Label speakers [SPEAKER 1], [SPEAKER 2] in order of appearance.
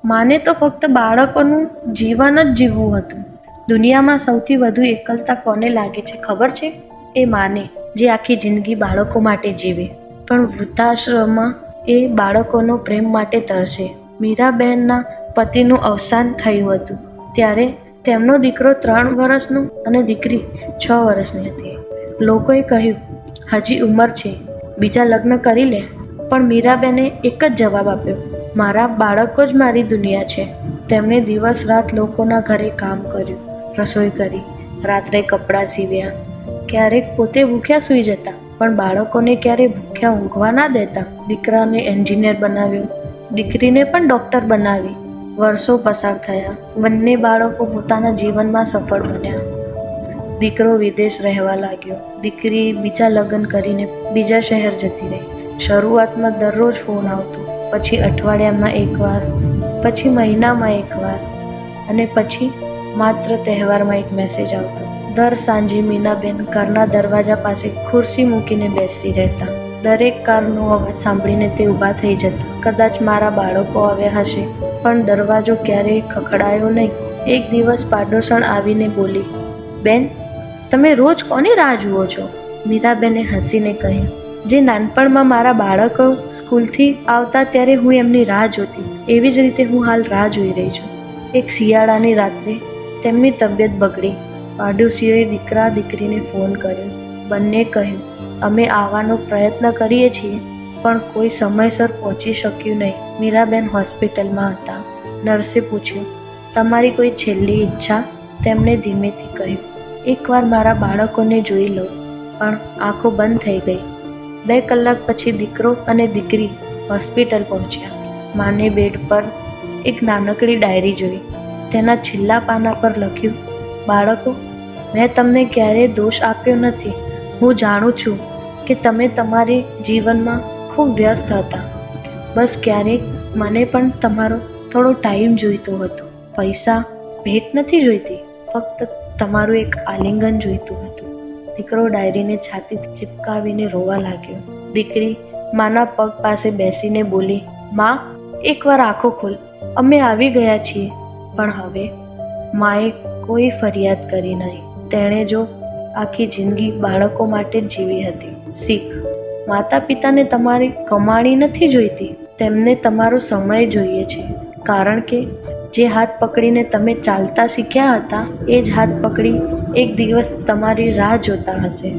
[SPEAKER 1] માને તો ફક્ત બાળકોનું જીવન જ જીવવું હતું. દુનિયામાં સૌથી વધુ એકલતા કોને લાગે છે ખબર છે? એ માને, જે આખી જિંદગી બાળકો માટે જીવે પણ વૃદ્ધાશ્રમમાં એ બાળકોનો પ્રેમ માટે તરસે. મીરાબેનના પતિનું અવસાન થયું હતું ત્યારે તેમનો દીકરો 3 વર્ષનો અને દીકરી 6 વર્ષની હતી. લોકોએ કહ્યું, હજી ઉંમર છે, બીજા લગ્ન કરી લે. પણ મીરાબેને એક જ જવાબ આપ્યો, મારા બાળકો જ મારી દુનિયા છે. તેમણે દિવસ રાત લોકોના ઘરે કામ કર્યું, રસોઈ કરી, રાત્રે કપડાં સીવ્યા. ક્યારેક પોતે ભૂખ્યા સૂઈ જતા, પણ બાળકોને ક્યારેય ભૂખ્યા ઊંઘવા ના દેતા. દીકરાને એન્જિનિયર બનાવ્યો, દીકરીને પણ ડૉક્ટર બનાવી. વર્ષો પસાર થયા, બંને બાળકો પોતાના જીવનમાં સફળ બન્યા. દીકરો વિદેશ રહેવા લાગ્યો, દીકરી બીજા લગ્ન કરીને બીજા શહેર જતી રહી. શરૂઆતમાં દરરોજ ફોન આવતો, પછી અઠવાડિયામાં એકવાર, પછી મહિનામાં એકવાર, અને પછી માત્ર તહેવારમાં એક મેસેજ આવતો. દર સાંજે મીનાબેન ઘરના દરવાજા પાસે ખુરશી મૂકીને બેસી રહેતા. દરેક કારનો અવાજ સાંભળીને તે ઊભા થઈ જતા. કદાચ મારા બાળકો આવ્યા હશે, પણ દરવાજો ક્યારેય ખખડાયો નહીં. એક દિવસ પાડોશણ આવીને બોલી, બેન, તમે રોજ કોની રાહ જુઓ છો? મીરાબેને હસીને કહ્યું, જે નાનપણમાં મારા બાળકો સ્કૂલથી આવતા ત્યારે હું એમની રાહ જોતી, એવી જ રીતે હું હાલ રાહ જોઈ રહી છું. એક શિયાળાની રાત્રે તેમની તબિયત બગડી. પાડોશીઓએ દીકરા દીકરીને ફોન કર્યો. બંને કહ્યું, અમે આવવાનો પ્રયત્ન કરીએ છીએ, પણ કોઈ સમયસર પહોંચી શક્યું નહીં. મીરાબેન હોસ્પિટલમાં હતા. નર્સે પૂછ્યું, તમારી કોઈ છેલ્લી ઈચ્છા? તેમણે ધીમેથી કહ્યું, એકવાર મારા બાળકોને જોઈ લઉં. પણ આંખો બંધ થઈ ગઈ. 2 કલાક પછી દીકરો અને દીકરી હોસ્પિટલ પહોંચ્યા. માને બેડ પર એક નાનકડી ડાયરી જોઈ. તેના છેલ્લા પાના પર લખ્યું, બાળકો, મેં તમને ક્યારેય દોષ આપ્યો નથી. હું જાણું છું કે તમે તમારી જીવનમાં ખૂબ વ્યસ્ત હતા. બસ ક્યારેક મને પણ તમારો થોડો ટાઈમ જોઈતો હતો. પૈસા, ભેટ નથી જોઈતી, ફક્ત તમારું એક આલિંગન જોઈતું હતું. દીકરો ડાયરીને છાતીથી ચિપકાવીને રોવા લાગ્યો. દીકરી માના પગ પાસે બેસીને બોલી, માં, એકવાર આંખો ખોલ, અમે આવી ગયા છીએ. પણ હવે માએ કોઈ ફરિયાદ કરી નહીં. તેણે જો આખી જિંદગી બાળકો માટે જ જીવી હતી. શીખ, માતા પિતાને તમારી કમાણી નથી જોઈતી, તેમને તમારો સમય જોઈએ છે. કારણ કે જે હાથ પકડીને તમે ચાલતા શીખ્યા હતા, એ જ હાથ પકડી એક દિવસ તમારી રાહ જોતા હશે.